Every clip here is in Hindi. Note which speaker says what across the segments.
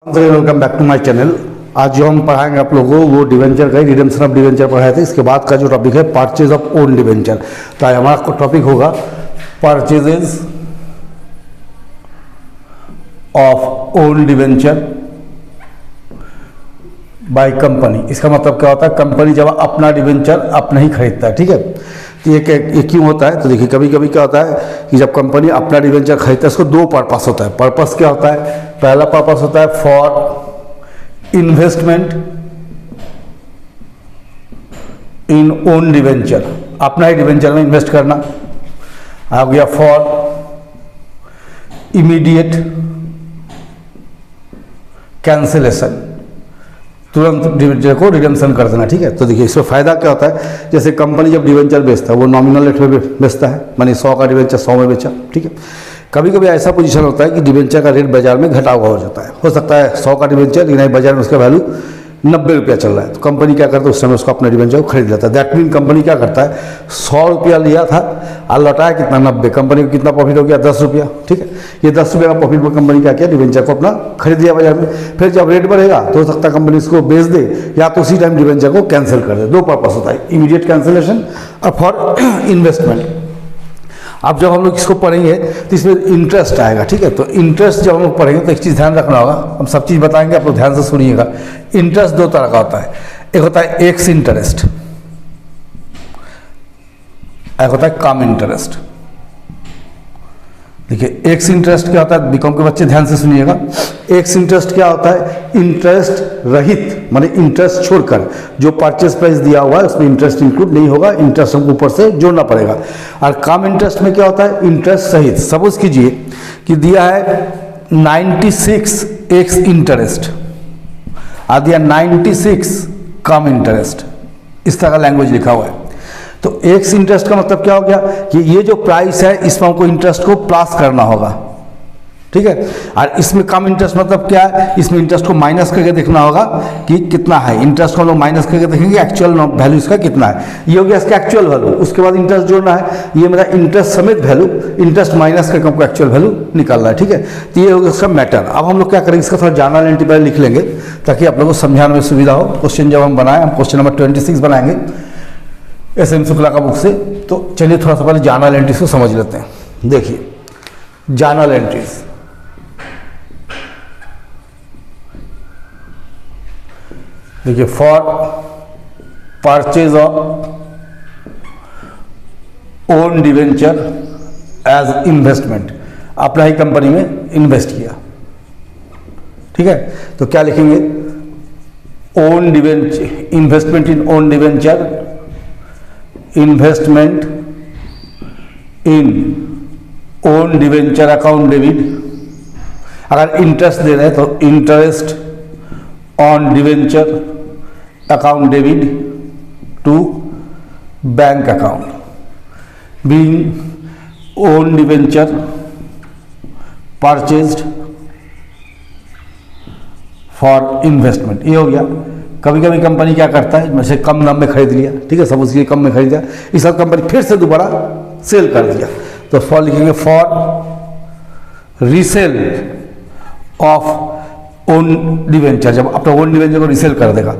Speaker 1: Welcome back to my channel. आज जो हम पढ़ाएंगे आप लोगों को वो डिवेंचर का रिडेम्पशन ऑफ डिवेंचर पढ़ाए थे। इसके बाद का जो टॉपिक है परचेज ऑफ ओन डिवेंचर। तो आज हमारा टॉपिक होगा purchases of own debenture by company. इसका मतलब क्या होता है, कंपनी जब अपना डिवेंचर अपना ही खरीदता है। ठीक है, तो ये क्यों होता है, तो देखिए कभी कभी क्या होता है कि जब कंपनी अपना डिवेंचर खरीदता है, इसको दो पर्पस होता है। पर्पस क्या होता है, पहला पर्पस होता है for investment in own debenture, अपना ही डिवेंचर में इन्वेस्ट करना। आ गया फॉर इमीडिएट कैंसिलेशन, तुरंत डिवेंचर को रिडेम्पशन कर देना। ठीक है, तो देखिए इसमें फायदा क्या होता है, जैसे कंपनी जब डिवेंचर बेचता है वो नॉमिनल रेट में बेचता है, मानी 100 का डिवेंचर 100 में बेचा। ठीक है, कभी कभी ऐसा पोजीशन होता है कि डिवेंचर का रेट बाजार में घटा हुआ हो जाता है। हो सकता है 100 का डिवेंचर, लेकिन बाजार में उसका वैल्यू 90 रुपया चल रहा है, तो कंपनी क्या करता है उस समय उसको अपने डिवेंचर को खरीद लेता है। दैट मीन कंपनी क्या करता है, 100 रुपया लिया था और लौटाया कितना 90, कंपनी को कितना प्रॉफिट हो गया 10 रुपया। ठीक है, ये 10 रुपये का प्रॉफिट पर कंपनी क्या किया, डिवेंचर को अपना खरीद लिया बाजार में। फिर जब रेट बढ़ेगा तो हो सकता है कंपनी इसको बेच दे या तो उसी टाइम डिवेंचर को कैंसिल कर दे। दो पर्पस होता है, इमीडिएट कैंसिलेशन और फॉर इन्वेस्टमेंट। अब जब हम लोग इसको पढ़ेंगे तो इसमें इंटरेस्ट आएगा। ठीक है, तो इंटरेस्ट जब हम लोग पढ़ेंगे तो एक चीज़ ध्यान रखना होगा, हम सब चीज़ बताएंगे, आप लोग ध्यान से सुनिएगा। इंटरेस्ट दो तरह का होता है, एक होता है एक्स इंटरेस्ट, एक होता है कम इंटरेस्ट। देखिए एक्स इंटरेस्ट क्या होता है, बीकॉम के बच्चे ध्यान से सुनिएगा। एक्स इंटरेस्ट क्या होता है, इंटरेस्ट रहित, माने इंटरेस्ट छोड़कर जो परचेज प्राइस दिया हुआ है उसमें इंटरेस्ट इंक्लूड नहीं होगा, इंटरेस्ट हमको ऊपर से जोड़ना पड़ेगा। और कम इंटरेस्ट में क्या होता है, इंटरेस्ट सहित। सपोज कीजिए कि दिया है 96 एक्स इंटरेस्ट और दिया 96 कम इंटरेस्ट, इस तरह का लैंग्वेज लिखा हुआ है। तो एक्स इंटरेस्ट का मतलब क्या हो गया कि ये जो प्राइस है इसमें हमको इंटरेस्ट को प्लस करना होगा। ठीक है, और इसमें कम इंटरेस्ट मतलब क्या है, इसमें इंटरेस्ट को माइनस करके देखना होगा कि कितना है। इंटरेस्ट को हम लोग माइनस करके देखेंगे एक्चुअल वैल्यू इसका कितना है, ये हो गया इसका एक्चुअल वैल्यू। उसके बाद इंटरेस्ट जोड़ना है, ये मेरा इंटरेस्ट समेत वैल्यू, इंटरेस्ट माइनस करके हमको एक्चुअल वैल्यू निकालना है। ठीक है, तो ये हो गया इसका मैटर। अब हम लोग क्या करेंगे, इसका थोड़ा जर्नल एंट्री पहले लिख लेंगे ताकि आप लोगों को समझाने में सुविधा हो। क्वेश्चन जब हम बनाए, हम क्वेश्चन नंबर 26 बनाएंगे SM शुक्ला का बुक से। तो चलिए थोड़ा सा पहले जर्नल एंट्रीज को समझ लेते हैं। देखिए जर्नल एंट्रीज, देखिए for purchase of own debenture as investment, अपना ही कंपनी में इन्वेस्ट किया। ठीक है, तो क्या लिखेंगे, own debenture, investment in own debenture, investment in own debenture account debit. अगर इंटरेस्ट दे रहे हैं तो interest on debenture account debit to bank account, being own debenture purchased for investment. ये हो गया। कभी कभी कंपनी क्या करता है, जैसे कम दाम में खरीद लिया, ठीक है, सब उसके कम में खरीद लिया, इस साथ कंपनी फिर से दोबारा सेल कर दिया, तो फॉर लिखेंगे for resale of own debenture. जब अपना ओन डिवेंचर को रीसेल कर देगा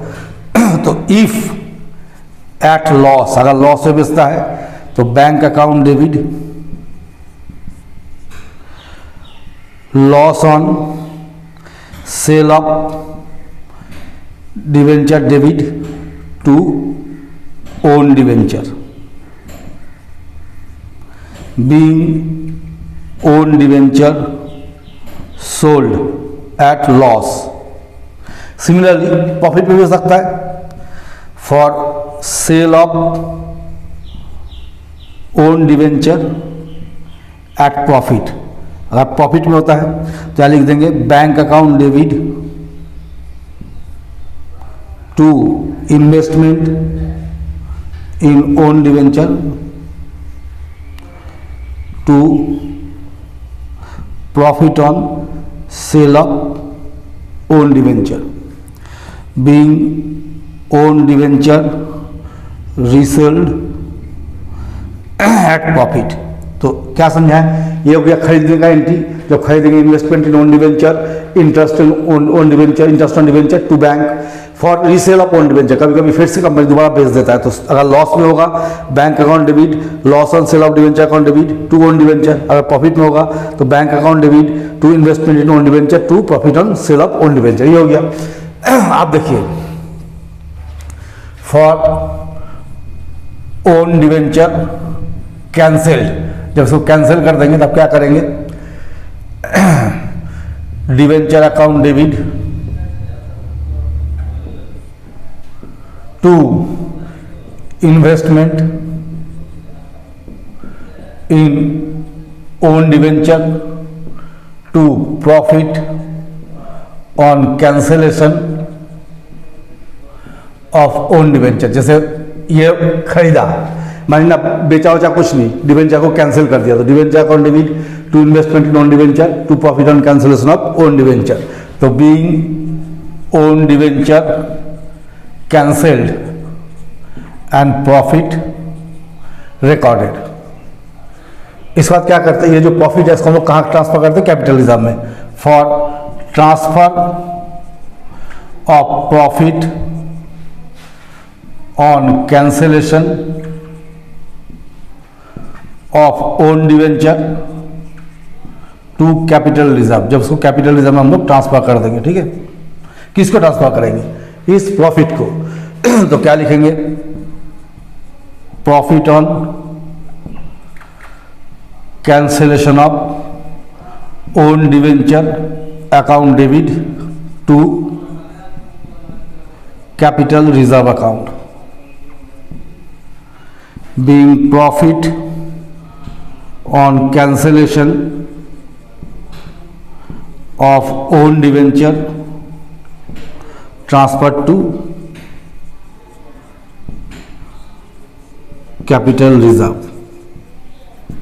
Speaker 1: तो इफ एट लॉस, अगर लॉस में बेचता है तो bank account debit, loss on sale of debenture debit to own debenture, being own debenture sold at loss. Similarly profit में भी हो सकता है, for sale of own debenture at profit. अगर प्रॉफिट में होता है तो क्या लिख देंगे, bank account debit to investment in own debenture to profit on sale of own debenture, being own debenture resold at profit. तो क्या समझा है, ये हो गया खरीदने का एंट्री, जब खरीदेंगे investment in own debenture, interest in own debenture, interest on debenture to bank for resale of own debenture, कभी कभी फिर से कंपनी दोबारा बेच देता है, तो अगर लॉस में होगा bank account debit, loss on sale of debenture account debit to own debenture, अगर प्रॉफिट में होगा तो bank account debit to investment in own debenture to profit on sale of own debenture. ये हो गया। आप देखिए फॉर ओन डिवेंचर कैंसिल्ड, जब इसको कैंसिल कर देंगे तब क्या करेंगे, debenture account debit to investment in own debenture to profit on cancellation of own debenture. जैसे ये खरीदा, मान ना बेचा वचा कुछ नहीं, डिवेंचर को कैंसिल कर दिया, तो debenture account debit to investment in own debenture to profit on cancellation of own debenture. तो being own debenture cancelled and profit recorded. इस बात क्या करते हैं, ये जो प्रॉफिट है इसको हम लोग कहाँ ट्रांसफर करते हैं, कैपिटल रिजर्व में। For transfer of profit on cancellation of own debenture to capital reserve, जब उसको कैपिटल रिजर्व में हम लोग ट्रांसफर कर देंगे, ठीक है। किसको ट्रांसफर करेंगे, इस प्रॉफिट को। तो क्या लिखेंगे, profit on cancellation of own debenture account debit to capital reserve account, being profit on cancellation of own debenture transferred to capital reserve,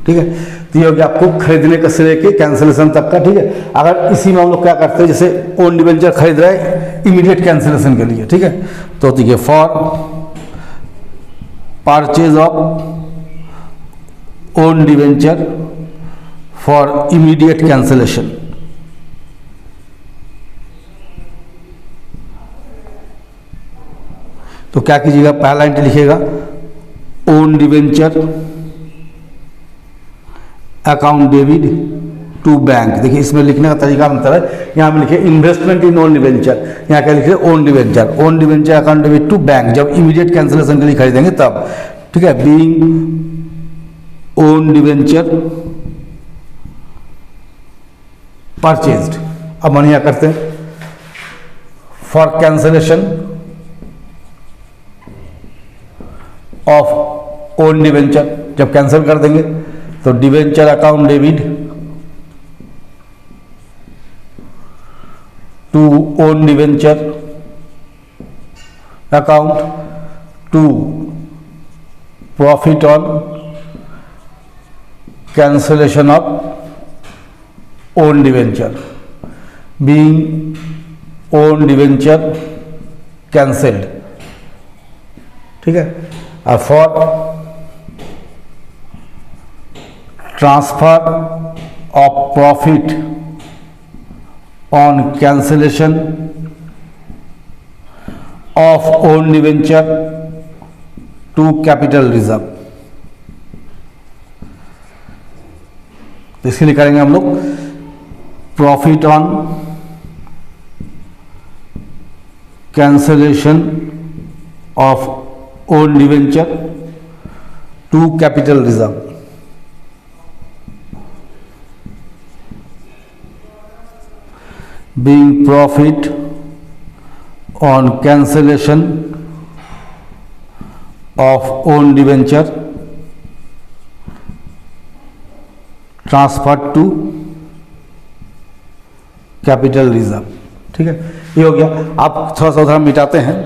Speaker 1: ठीक है। तो ये हो गया आपको खरीदने का से लेके कैंसिलेशन तक का, ठीक है। अगर इसी में हम लोग क्या करते हैं, जैसे ओन डिवेंचर खरीद रहे हैं इमीडिएट कैंसिलेशन के लिए, ठीक है, तो ठीक है, for purchase of own debenture for immediate cancellation, तो क्या कीजिएगा, पहला एंट्री लिखिएगा own debenture account debit to bank. देखिए इसमें लिखने का तरीका अंतर है, यहाँ पे लिखिए इन्वेस्टमेंट इन ओन डिवेंचर, यहाँ क्या लिखिए own debenture, own debenture account debit to bank, जब इमीडिएट कैंसिलेशन के लिए खरीदेंगे तब, ठीक है। बीइंग ओन डिवेंचर परचेज्ड, अब हम यहाँ करते हैं for cancellation of own debenture, जब कैंसिल कर देंगे तो debenture account debit to own debenture account to profit on cancellation of own debenture, being own debenture cancelled, ठीक है। अब for transfer of profit on cancellation of own debenture to capital reserve, तो इसके लिए करेंगे हम लोग profit on cancellation of own debenture to capital reserve, being profit on cancellation of own debenture transferred to capital reserve, ठीक है। ये हो गया। आप थोड़ा सा उदाहरण मिटाते हैं,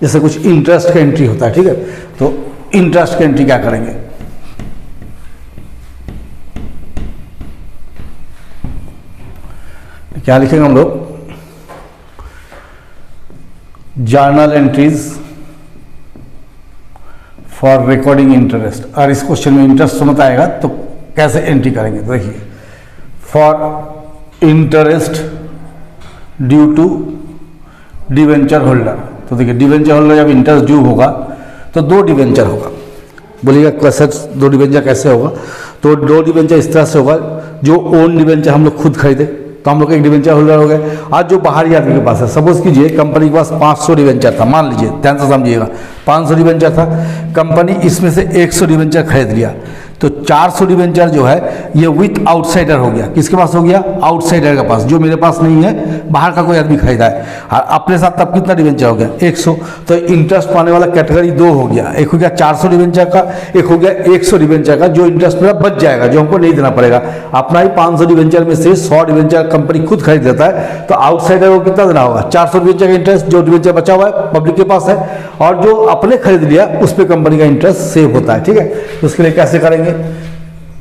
Speaker 1: जैसे कुछ इंटरेस्ट का एंट्री होता है, ठीक है, तो इंटरेस्ट का एंट्री क्या करेंगे, क्या लिखेंगे हम लोग, journal entries for recording interest. और इस क्वेश्चन में इंटरेस्ट समझ आएगा तो कैसे एंट्री करेंगे, तो देखिए for interest due to debenture holder, तो देखिए डिवेंचर होल्डर जब इंटरेस्ट ड्यू होगा तो दो डिवेंचर होगा। बोलिएगा कैसे दो डिवेंचर कैसे होगा, तो दो डिवेंचर इस तरह से होगा, जो ओन डिवेंचर हम लोग खुद खरीदे तो हम लोग एक डिवेंचर होल्डर हो गए। आज जो बाहरी आदमी के पास है, सपोज कीजिए कंपनी के पास 500 डिवेंचर था, मान लीजिए, ध्यान से समझिएगा, 500 डिवेंचर था, कंपनी इसमें से 100 डिवेंचर खरीद लिया, तो 400 डिवेंचर जो है ये विथ आउटसाइडर हो गया। किसके पास हो गया? आउटसाइडर के पास, जो मेरे पास नहीं है, बाहर का कोई आदमी खरीदा है, और अपने साथ तब कितना डिवेंचर हो गया? 100। तो इंटरेस्ट पाने वाला कैटेगरी दो हो गया, एक हो गया 400 डिवेंचर का, एक हो गया 100 डिवेंचर का, जो इंटरेस्ट मेरा बच जाएगा, जो हमको नहीं देना पड़ेगा। अपना ही 500 डिवेंचर में से 100 डिवेंचर कंपनी खुद खरीद लेता है, तो आउटसाइडर को कितना देना होगा? 400 डिवेंचर का इंटरेस्ट, जो डिवेंचर बचा हुआ है पब्लिक के पास है, और जो अपने खरीद लिया उस पर कंपनी का इंटरेस्ट सेव होता है। ठीक है, तो उसके लिए कैसे करेंगे?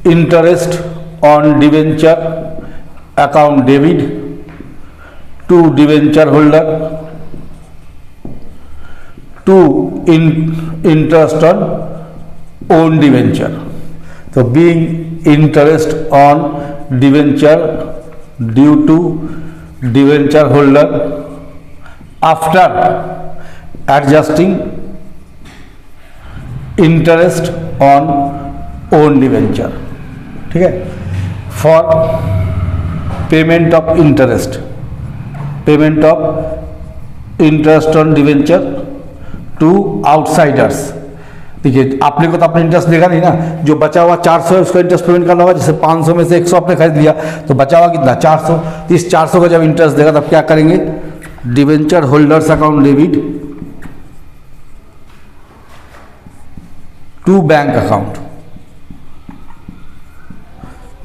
Speaker 1: Interest on debenture account debit to debenture holder to interest on own debenture. तो being interest on debenture due to debenture holder after adjusting interest on own debenture. ठीक है, for payment of interest on debenture to outsiders. देखिए अपने को तो अपना इंटरेस्ट देगा नहीं ना, जो बचा हुआ 400 है उसका इंटरेस्ट पेमेंट करना होगा। जैसे 500 में से 100 आपने खरीद लिया तो बचा हुआ कितना? 400। तो इस 400 का जब इंटरेस्ट देगा तब क्या करेंगे? Debenture holders account debit to bank account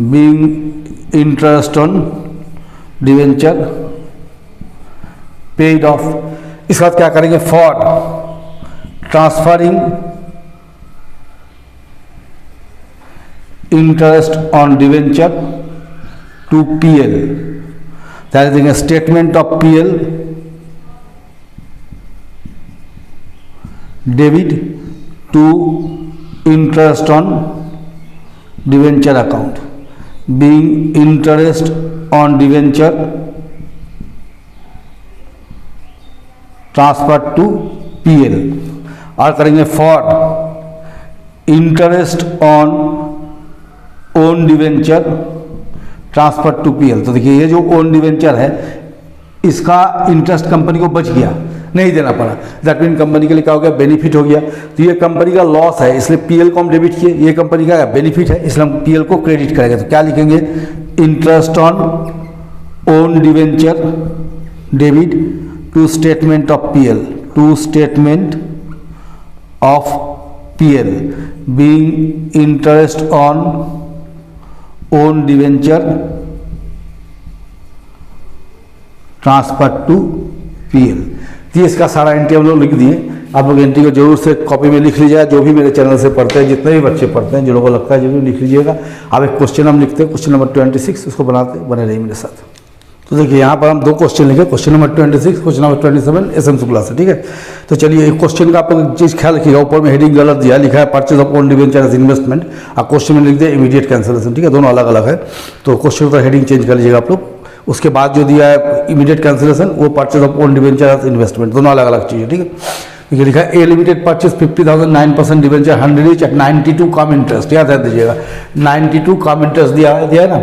Speaker 1: being interest on debenture paid off. इसके बाद क्या करेंगे? For transferring interest on debenture to PL, that is statement of PL debit to interest on debenture account being interest on debenture transfer to PL. और करेंगे for interest on own debenture transfer to PL. तो देखिए ये जो ओन डिवेंचर है इसका इंटरेस्ट कंपनी को बच गया, नहीं देना पड़ा, दैट मीन कंपनी के लिए क्या हो गया? बेनिफिट हो गया। तो ये कंपनी का लॉस है, इसलिए पीएल को हम डेबिट किए, ये कंपनी का बेनिफिट है इसलिए हम पीएल को क्रेडिट करेंगे। तो क्या लिखेंगे? Interest on own debenture debit to statement of PL, to statement of PL being interest on own debenture transfer to PL. तो इसका सारा एंट्री हम लोग लिख दिए। आप लोग एंट्री को जरूर से कॉपी में लिख लीजिएगा, जो भी मेरे चैनल से पढ़ते हैं, जितने भी बच्चे पढ़ते हैं, जो लोगों को लगता है जरूर लिख लीजिएगा। अब एक क्वेश्चन हम लिखते हैं, क्वेश्चन नंबर 26, उसको बनाते बने रहिए मेरे साथ। तो देखिए यहाँ पर हम दो क्वेश्चन लिखे, question number 26, question number 27 S M Shukla से। ठीक है, तो चलिए एक क्वेश्चन का आप लोग चीज़ ख्याल रखिएगा, ऊपर में हेडिंग गलत दिया, लिखा है purchase of own debenture as investment, और क्वेश्चन में लिख दिया इमीडिएट कैंसिलेशन। ठीक है, दोनों अलग अलग है, तो क्वेश्चन का हेडिंग चेंज कर लीजिएगा आप लोग। उसके बाद जो दिया है इमीडिएट कैंसिलेशन, वो purchase of own debenture as investment, दोनों अलग अलग चीज़ है। ठीक है, ये लिखा है A limited purchase 50,000 9% debenture 100 each at 92 cum interest. याद है दीजिएगा, 92 कम इंटरेस्ट दिया है ना।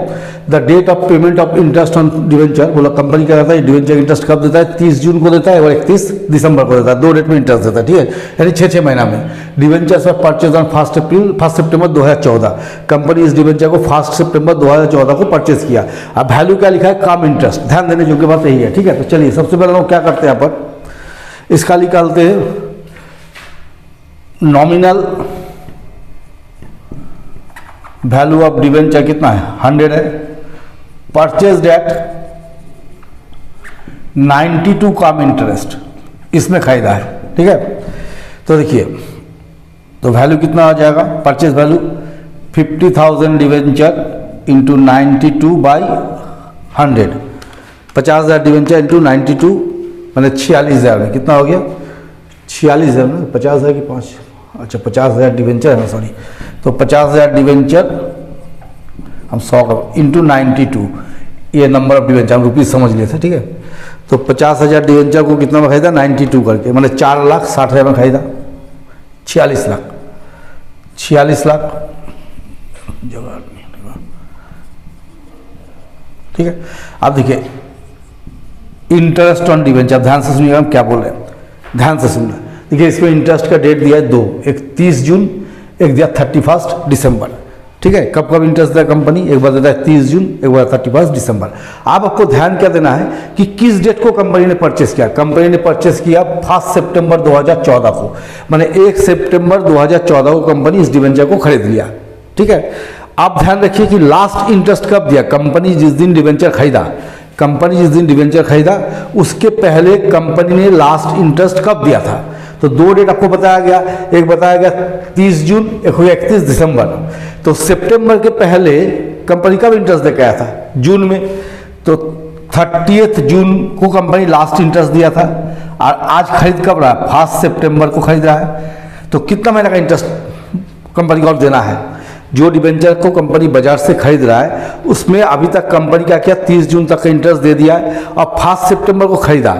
Speaker 1: The date of payment of interest on debenture, बोला कंपनी क्या रहता है डिवेंचर इंटरेस्ट कब देता है? 30 जून को देता है और 31 दिसंबर को देता है, 2 डेट में इंटरेस्ट देता है। ठीक है, यानी 6 महीना में। Debenture purchase on 1 September 2014, company इस डिवेंचर को 1 सितंबर 2014 को परचेज किया। अब वैल्यू क्या लिखा है? कम इंटरेस्ट। ध्यान देने योग्य बात यही है। ठीक है, तो चलिए सबसे पहले लोग क्या करते हैं यहाँ पर, इसका निकालते हैं नॉमिनल वैल्यू ऑफ डिवेंचर कितना है? 100 है। परचेज एट 92 कम इंटरेस्ट, इसमें खरीदा है। ठीक है, तो देखिए तो वैल्यू कितना आ जाएगा? Purchase value 50,000 debenture into 92 by 100, 50,000 debenture into 92 मैंने 46,000 में कितना हो गया? 46,000 में 50,000 की 5, अच्छा 50,000 डिवेंचर है ना, सॉरी। तो 50,000 डिवेंचर हम 100 का इंटू 92, ये नंबर ऑफ डिवेंचर, हम रुपीज़ समझ लिए थे, ठीक है। तो 50,000 डिवेंचर को कितना में खरीदा, 92 करके, मैंने 4,60,000 में खरीदा, 46 लाख, 46 लाख जगह, ठीक है। अब देखिए इंटरेस्ट ऑन डिवेंचर, ध्यान से सुनिएगा हम क्या बोल रहे हैं, ध्यान से सुनना। देखिए इसमें इंटरेस्ट का डेट दिया है 2, एक 30 जून, एक दिया 31 दिसंबर, ठीक है। कब कब इंटरेस्ट दिया कंपनी, एक बार देता है 30 जून, एक बार 31 दिसंबर। आपको ध्यान क्या देना है कि किस डेट को कंपनी ने परचेस किया। कंपनी ने परचेस किया 1 सितंबर 2014 को, माने 1 सितंबर 2014 को कंपनी इस डिवेंचर को खरीद लिया, ठीक है। आप ध्यान रखिए कि लास्ट इंटरेस्ट कब दिया, कंपनी जिस दिन डिवेंचर खरीदा, कंपनी जिस दिन डिवेंचर खरीदा उसके पहले कंपनी ने लास्ट इंटरेस्ट कब दिया था। तो 2 डेट आपको बताया गया, एक बताया गया 30 जून, एक हो गया 31 दिसंबर। तो सितंबर के पहले कंपनी कब इंटरेस्ट दे के आया था, जून में, तो 30 जून को कंपनी लास्ट इंटरेस्ट दिया था, और आज खरीद कब रहा है, 1 सितंबर को खरीद रहा है। तो कितना महीने का इंटरेस्ट कंपनी को और देना है। जो डिवेंचर को कंपनी बाजार से खरीद रहा है उसमें अभी तक कंपनी क्या किया, 30 जून तक का इंटरेस्ट दे दिया है, और 1 सितंबर को खरीदा,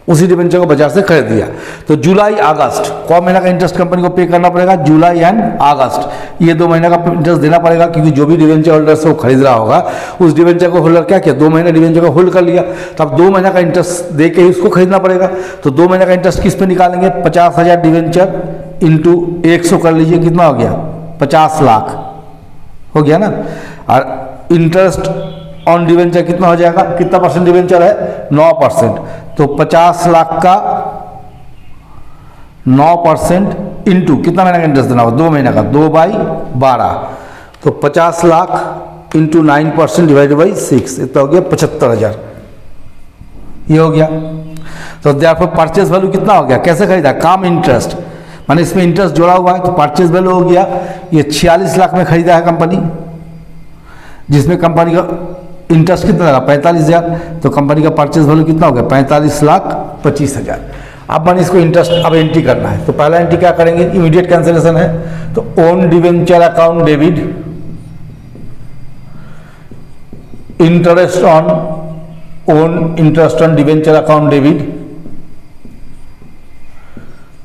Speaker 1: उसी डिवेंचर को बाजार से खरीद दिया। तो जुलाई अगस्त कौन महीना का इंटरेस्ट कंपनी को पे करना पड़ेगा, जुलाई एंड अगस्त, ये 2 महीने का इंटरेस्ट देना पड़ेगा, क्योंकि जो भी डिवेंचर होल्डर से वो खरीद रहा होगा उस डिवेंचर को होल्डर क्या किया, 2 महीने डिवेंचर को होल्ड कर लिया, तो अब 2 महीने का इंटरेस्ट दे के ही उसको खरीदना पड़ेगा। तो 2 महीने का इंटरेस्ट किस पे निकालेंगे, 50,000 डिवेंचर इंटू 100 कर लीजिए, कितना हो गया, 50 लाख हो गया ना। और इंटरेस्ट ऑन डिवेंचर कितना हो जाएगा, कितना परसेंट डिवेंचर है, 9%। तो 50 लाख का 9% इंटू कितना महीने का इंटरेस्ट देना होगा, 2 महीने का, 2/12, तो 50 लाख इंटू 9% डिवाइडेड बाई 6, इतना हो गया 75,000, ये हो गया। तो देयरफॉर परचेज वैल्यू कितना हो गया, कैसे खरीदा, काम इंटरेस्ट, माने इसमें इंटरेस्ट जोड़ा हुआ है, तो परचेज वैल्यू हो गया, ये 46 लाख में खरीदा है कंपनी, जिसमें कंपनी का इंटरेस्ट कितना लगा, 45,000, तो कंपनी का परचेज वैल्यू कितना हो गया, 45,25,000। अब मैंने इसको इंटरेस्ट अब एंट्री करना है, तो पहला एंट्री क्या करेंगे, इमीडिएट कैंसिलेशन है, तो own debenture account debit interest on own interest on debenture account debit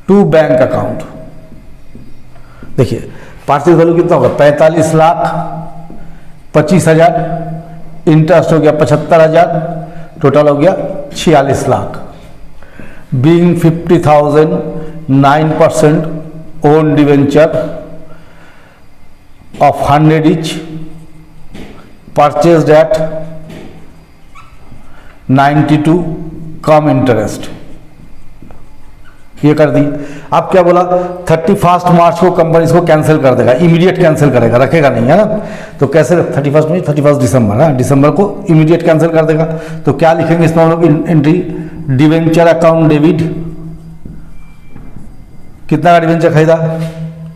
Speaker 1: to bank account. देखिए परचेज वैल्यू कितना होगा, 45,25,000, इंटरेस्ट हो गया 75,000, टोटल हो गया 46 lakh. Being 50,000 9% own debenture of 100 each purchased at 92 cum interest, ये कर दी। अब क्या बोला, 31 मार्च को कंपनी इसको कैंसिल कर देगा, इमीडिएट कैंसिल करेगा, रखेगा नहीं, है ना। तो कैसे 31 दिसंबर ना, दिसंबर को इमीडिएट कैंसिल कर देगा। तो क्या लिखेंगे इसमें हम लोग एंट्री, डिवेंचर अकाउंट डेबिट, कितना का डिवेंचर खरीदा,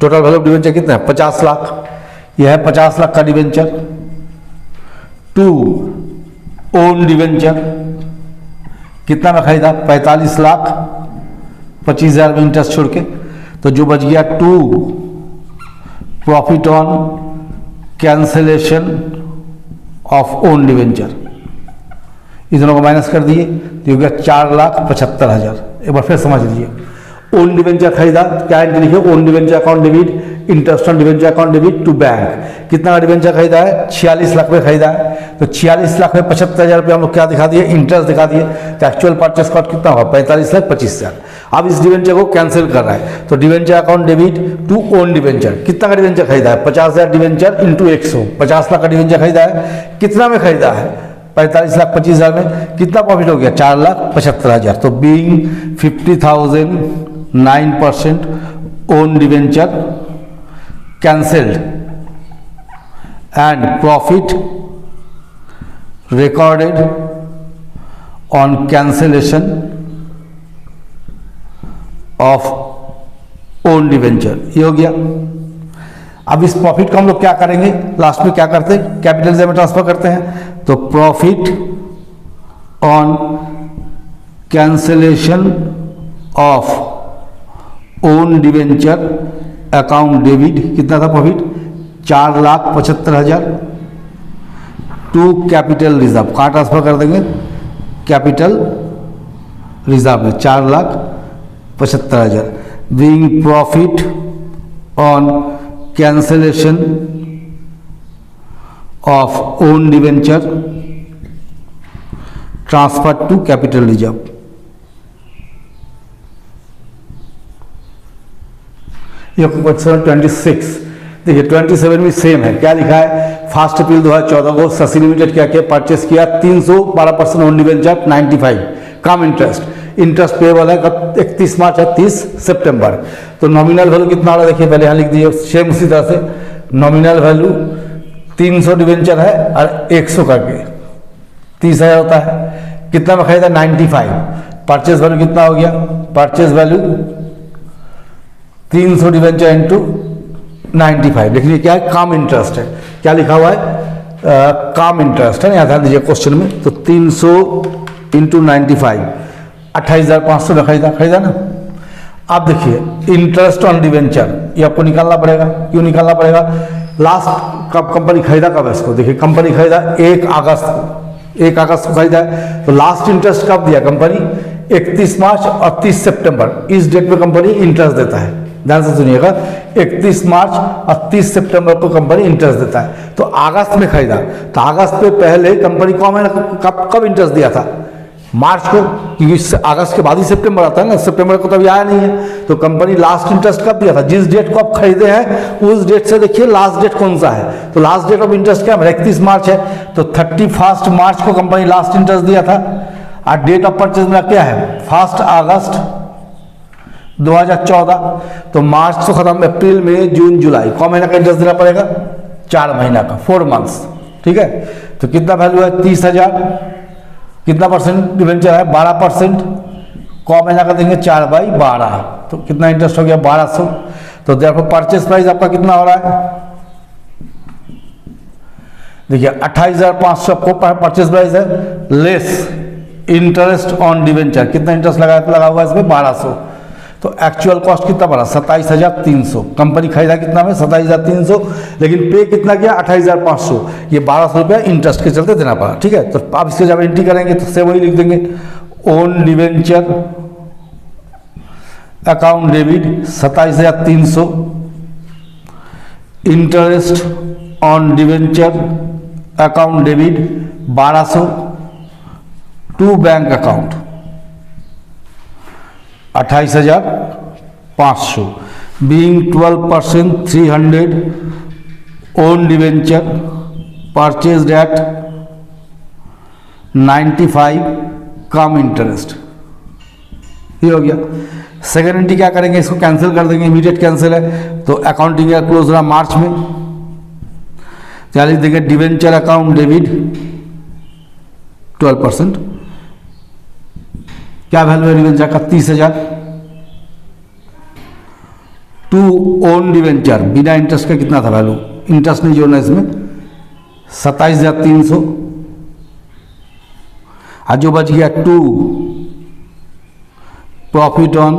Speaker 1: टोटल वैल्यू ऑफ डिवेंचर कितना है, 50 लाख, यह है 50 लाख का डिवेंचर, टू ओन डिवेंचर कितना में खरीदा, 45,25,000 में इंटरेस्ट छोड़ के, तो जो बच गया 2 profit on cancellation of own debenture, इन दोनों को माइनस कर दिए, तो हो गया 4,75,000। एक बार फिर समझ लीजिए, ओन डिवेंचर खरीदा, क्या एंट्री लिखिए, own debenture account debit interest on debenture account debit to bank, कितना का डिवेंचर खरीदा है, 46 लाख में खरीदा है, तो 46 लाख में 75,000 रुपये हम लोग क्या दिखा दिए, इंटरेस्ट दिखा दिए। तो एक्चुअल परचेस कॉस्ट कितना होगा, 45,25,000। अब इस डिवेंचर को कैंसिल कर रहा है, तो debenture account debit to own debenture, कितना का डिवेंचर खरीदा है, 50,000 डिवेंचर इंटू 100, 50 लाख का डिवेंचर खरीदा है, कितना में खरीदा है, 45,25,000 में, कितना प्रॉफिट हो गया, 4,75,000। तो being 50,000 9% own debenture cancelled and profit recorded on cancellation of own debenture, ये हो गया। अब इस प्रॉफिट को हम लोग क्या करेंगे, लास्ट में क्या करते हैं, कैपिटल में ट्रांसफर करते हैं, तो profit on cancellation of own debenture account debit, कितना था प्रॉफिट, 4,75,000, टू कैपिटल रिजर्व, कहाँ ट्रांसफर कर देंगे, कैपिटल रिजर्व में 4,75,000। Being profit on cancellation of own debenture transfer to capital reserve. ये क्वेश्चन 26, देखिए 27 भी सेम है। क्या लिखा है, 1 अप्रैल 2014 को शशि लिमिटेड क्या परचेस किया 312% own debenture 95 cum interest payable है 31 मार्च है 30 सितंबर। तो नॉमिनल वैल्यू कितना हो रहा है, देखिए पहले यहाँ लिख दीजिए सेम उसी तरह से। नॉमिनल वैल्यू 300 डिवेंचर है और 100 करके 30,000 होता है। कितना में खरीदा 95। परचेस वैल्यू कितना हो गया, परचेस वैल्यू 300 डिवेंचर इंटू 95। देखिए क्या है, कम इंटरेस्ट है। क्या लिखा हुआ है, कम इंटरेस्ट है ना, ध्यान दीजिए क्वेश्चन में। तो 300 इंटू 95 28,500 में खरीदा ना। अब देखिए इंटरेस्ट ऑन डिवेंचर ये आपको निकालना पड़ेगा। क्यों निकालना पड़ेगा, लास्ट कब कंपनी खरीदा, कब है इसको, देखिए कंपनी खरीदा 1 अगस्त को खरीदा है। तो लास्ट इंटरेस्ट कब दिया कंपनी, 31 मार्च और 30 सितंबर, इस डेट पे कंपनी इंटरेस्ट देता है। ध्यान से सुनिएगा, 31 मार्च और 30 सितंबर को कंपनी इंटरेस्ट देता है। तो अगस्त में खरीदा, तो अगस्त पे पहले कंपनी को हमें कब इंटरेस्ट दिया था, मार्च को, क्योंकि अगस्त के बाद ही सितंबर आता है ना, सितंबर को तो अभी आया नहीं है। तो कंपनी लास्ट इंटरेस्ट कब दिया था, जिस डेट को आप खरीदे हैं उस डेट से देखिए लास्ट डेट कौन सा है। तो लास्ट डेट ऑफ इंटरेस्ट क्या है, 31 मार्च है। तो 31 मार्च को कंपनी लास्ट इंटरेस्ट दिया था। और डेट ऑफ परचेज में क्या है, 1 अगस्त 2014। तो मार्च तो खत्म, अप्रैल मई जून जुलाई, कौन महीना का इंटरेस्ट देना पड़ेगा, 4 महीना का, 4 मंथ्स। ठीक है, तो कितना वैल्यू है 30,000। कितना परसेंट डिवेंचर है, 12%। कौन महीना का देंगे, 4/12। तो कितना इंटरेस्ट हो गया, 1200। तो देखो परचेस प्राइस आपका कितना हो रहा है, देखिए 28,500 आपको परचेस प्राइस है, लेस इंटरेस्ट ऑन डिवेंचर। कितना इंटरेस्ट लगा हुआ है इसमें, 1200। तो एक्चुअल कॉस्ट कितना पड़ा, 27,300। कंपनी खरीदा कितना में, 27,300, लेकिन पे कितना किया, 28,500। ये 1,200 रुपया इंटरेस्ट के चलते देना पड़ा। ठीक है, तो आप इसके जब एंट्री करेंगे तो सेम वही लिख देंगे, own debenture account debit 27,300, interest on debenture account debit 1,200 to bank account 28,500। Being 12% 300 own debenture purchase at 95 cum interest. ये हो गया। सेकेंड एंट्री क्या करेंगे, इसको कैंसिल कर देंगे, इमीडिएट कैंसिल है। तो अकाउंटिंग ईयर क्लोज रहा मार्च में, क्या लिख देंगे, डिवेंचर अकाउंट डेबिट 12%। क्या वैल्यू है डिवेंचर का, 30,000। टू ओन डिवेंचर बिना इंटरेस्ट का कितना था वैल्यू, इंटरेस्ट नहीं जोड़ना इसमें, 27,300। आज जो बच गया to profit on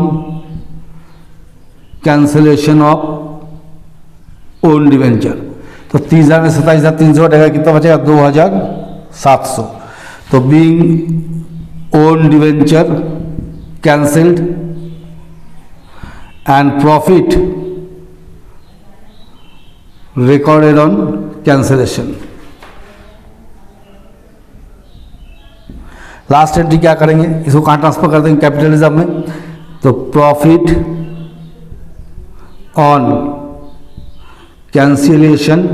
Speaker 1: cancellation of own debenture. तो 30,000 में 27,300 हटेगा, कितना बचेगा, 2,700। तो being own debenture cancelled and profit recorded on cancellation. Last entry क्या करेंगे, इसको कहाँ ट्रांसफर कर देंगे, कैपिटल रिजर्व में। तो profit on cancellation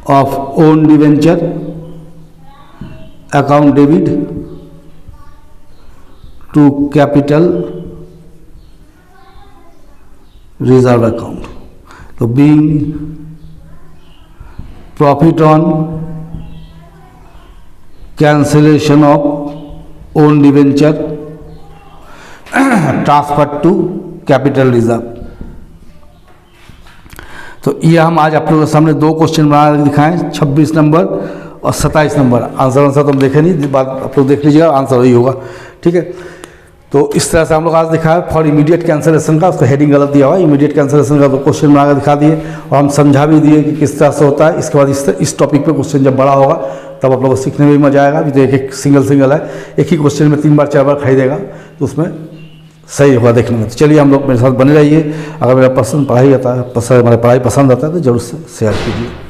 Speaker 1: of own debenture account debit to capital reserve account. तो being profit on cancellation of own debenture transfer to capital reserve. तो ये हम आज आप लोगों के सामने 2 क्वेश्चन बना दिखाएं, 26 नंबर और 27 नंबर। आंसर तो हम देखे नहीं, बात आप लोग देख लीजिएगा, आंसर वही होगा। ठीक है, तो इस तरह से हम लोग आज दिखाया फॉर इमीडिएट कैंसलेशन का, उसका हेडिंग गलत दिया हुआ है। इमीडिएट कैंसलेशन का तो क्वेश्चन बना कर दिखा दिए और हम समझा भी दिए कि किस तरह से होता है। इसके बाद इस टॉपिक पे क्वेश्चन जब बड़ा होगा तब आप लोगों को सीखने में भी मजा आएगा। अभी तो एक सिंगल है, एक ही क्वेश्चन में 3 बार 4 बार खाई देगा, तो उसमें सही होगा देखने में। तो चलिए हम लोग मेरे साथ बने रहिए। अगर मेरा पसंद पढ़ाई आता है, हमारे पढ़ाई पसंद आता है तो जरूर से शेयर कीजिए।